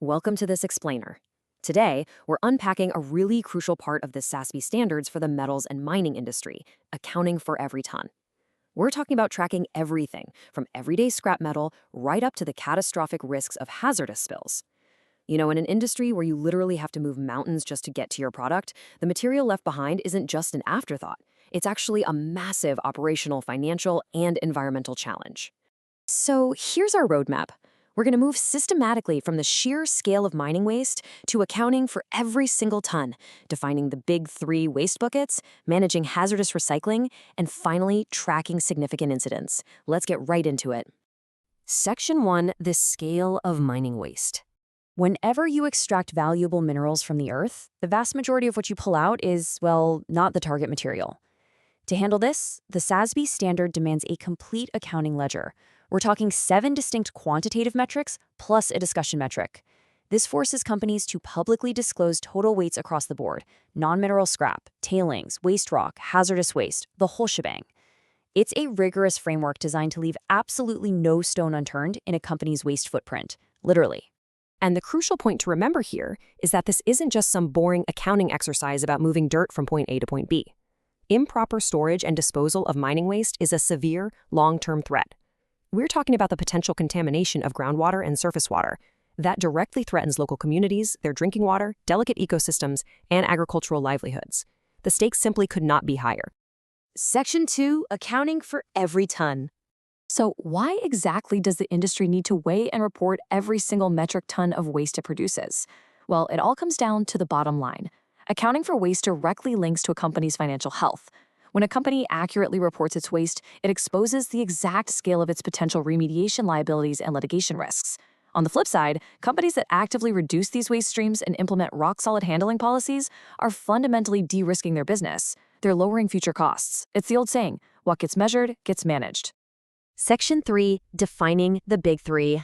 Welcome to this explainer. Today, we're unpacking a really crucial part of the SASB standards for the metals and mining industry, accounting for every ton. We're talking about tracking everything, from everyday scrap metal right up to the catastrophic risks of hazardous spills. You know, in an industry where you literally have to move mountains just to get to your product, the material left behind isn't just an afterthought. It's actually a massive operational, financial, and environmental challenge. So here's our roadmap. We're going to move systematically from the sheer scale of mining waste to accounting for every single ton, defining the big three waste buckets, managing hazardous recycling, and finally tracking significant incidents. Let's get right into it. Section 1, the scale of mining waste. Whenever you extract valuable minerals from the earth, the vast majority of what you pull out is, well, not the target material. To handle this, the SASB standard demands a complete accounting ledger. We're talking 7 distinct quantitative metrics plus a discussion metric. This forces companies to publicly disclose total weights across the board: non-mineral scrap, tailings, waste rock, hazardous waste, the whole shebang. It's a rigorous framework designed to leave absolutely no stone unturned in a company's waste footprint, literally. And the crucial point to remember here is that this isn't just some boring accounting exercise about moving dirt from point A to point B. Improper storage and disposal of mining waste is a severe, long-term threat. We're talking about the potential contamination of groundwater and surface water that directly threatens local communities, their drinking water, delicate ecosystems, and agricultural livelihoods. The stakes simply could not be higher. Section 2, accounting for every ton. So why exactly does the industry need to weigh and report every single metric ton of waste it produces? Well, it all comes down to the bottom line. Accounting for waste directly links to a company's financial health. When a company accurately reports its waste, it exposes the exact scale of its potential remediation liabilities and litigation risks. On the flip side, companies that actively reduce these waste streams and implement rock-solid handling policies are fundamentally de-risking their business. They're lowering future costs. It's the old saying, what gets measured gets managed. Section 3, defining the big three.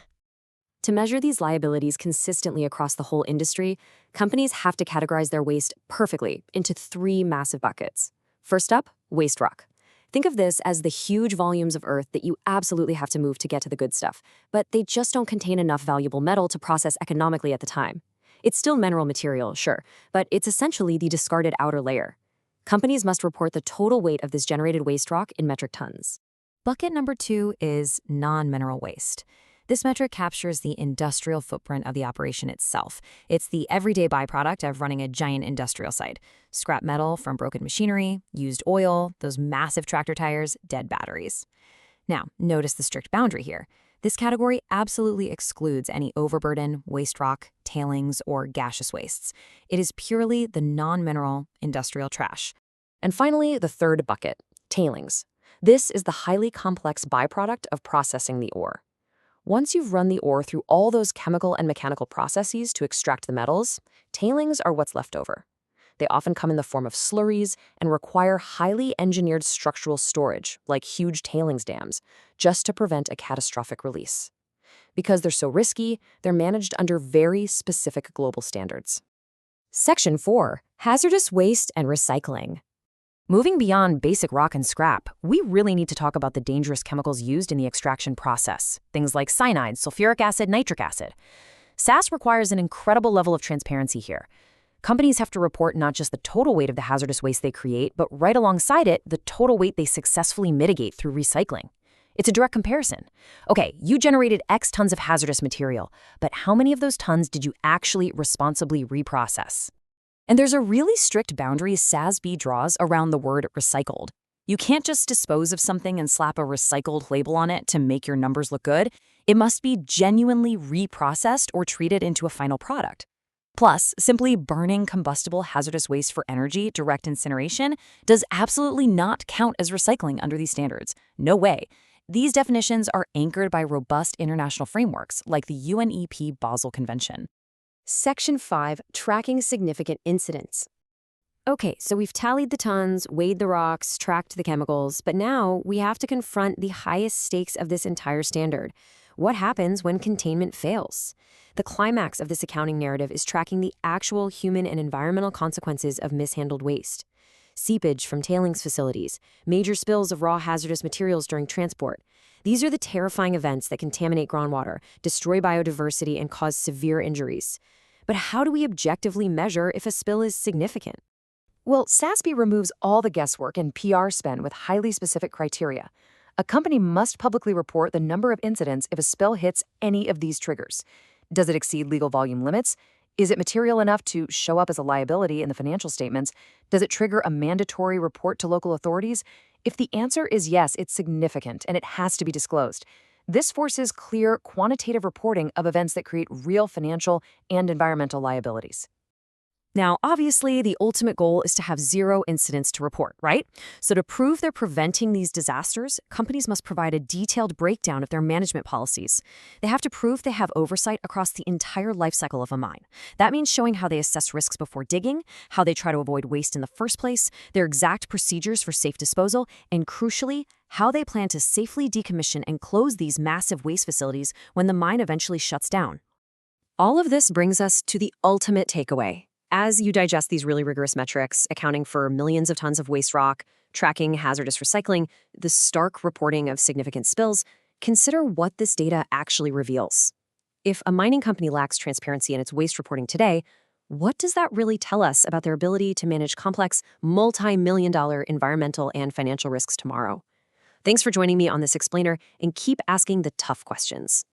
To measure these liabilities consistently across the whole industry, companies have to categorize their waste perfectly into 3 massive buckets. First up, waste rock. Think of this as the huge volumes of earth that you absolutely have to move to get to the good stuff, but they just don't contain enough valuable metal to process economically at the time. It's still mineral material, sure, but it's essentially the discarded outer layer. Companies must report the total weight of this generated waste rock in metric tons. Bucket number 2 is non-mineral waste. This metric captures the industrial footprint of the operation itself. It's the everyday byproduct of running a giant industrial site. Scrap metal from broken machinery, used oil, those massive tractor tires, dead batteries. Now, notice the strict boundary here. This category absolutely excludes any overburden, waste rock, tailings, or gaseous wastes. It is purely the non-mineral industrial trash. And finally, the third bucket, tailings. This is the highly complex byproduct of processing the ore. Once you've run the ore through all those chemical and mechanical processes to extract the metals, tailings are what's left over. They often come in the form of slurries and require highly engineered structural storage, like huge tailings dams, just to prevent a catastrophic release. Because they're so risky, they're managed under very specific global standards. Section 4, hazardous waste and recycling. Moving beyond basic rock and scrap, we really need to talk about the dangerous chemicals used in the extraction process, things like cyanide, sulfuric acid, nitric acid. SAS requires an incredible level of transparency here. Companies have to report not just the total weight of the hazardous waste they create, but right alongside it, the total weight they successfully mitigate through recycling. It's a direct comparison. Okay, you generated X tons of hazardous material, but how many of those tons did you actually responsibly reprocess? And there's a really strict boundary SASB draws around the word recycled. You can't just dispose of something and slap a recycled label on it to make your numbers look good. It must be genuinely reprocessed or treated into a final product. Plus, simply burning combustible hazardous waste for energy, direct incineration, does absolutely not count as recycling under these standards. No way. These definitions are anchored by robust international frameworks like the UNEP Basel Convention. Section 5, tracking significant incidents. Okay, so we've tallied the tons, weighed the rocks, tracked the chemicals, but now we have to confront the highest stakes of this entire standard. What happens when containment fails? The climax of this accounting narrative is tracking the actual human and environmental consequences of mishandled waste. Seepage from tailings facilities, major spills of raw hazardous materials during transport. These are the terrifying events that contaminate groundwater, destroy biodiversity, and cause severe injuries. But how do we objectively measure if a spill is significant? Well, SASB removes all the guesswork and PR spin with highly specific criteria. A company must publicly report the number of incidents if a spill hits any of these triggers. Does it exceed legal volume limits? Is it material enough to show up as a liability in the financial statements? Does it trigger a mandatory report to local authorities? If the answer is yes, it's significant and it has to be disclosed. This forces clear, quantitative reporting of events that create real financial and environmental liabilities. Now, obviously, the ultimate goal is to have zero incidents to report, right? So to prove they're preventing these disasters, companies must provide a detailed breakdown of their management policies. They have to prove they have oversight across the entire life cycle of a mine. That means showing how they assess risks before digging, how they try to avoid waste in the first place, their exact procedures for safe disposal, and crucially, how they plan to safely decommission and close these massive waste facilities when the mine eventually shuts down. All of this brings us to the ultimate takeaway. As you digest these really rigorous metrics, accounting for millions of tons of waste rock, tracking hazardous recycling, the stark reporting of significant spills, consider what this data actually reveals. If a mining company lacks transparency in its waste reporting today, what does that really tell us about their ability to manage complex, multi-million-dollar environmental and financial risks tomorrow? Thanks for joining me on this explainer, and keep asking the tough questions.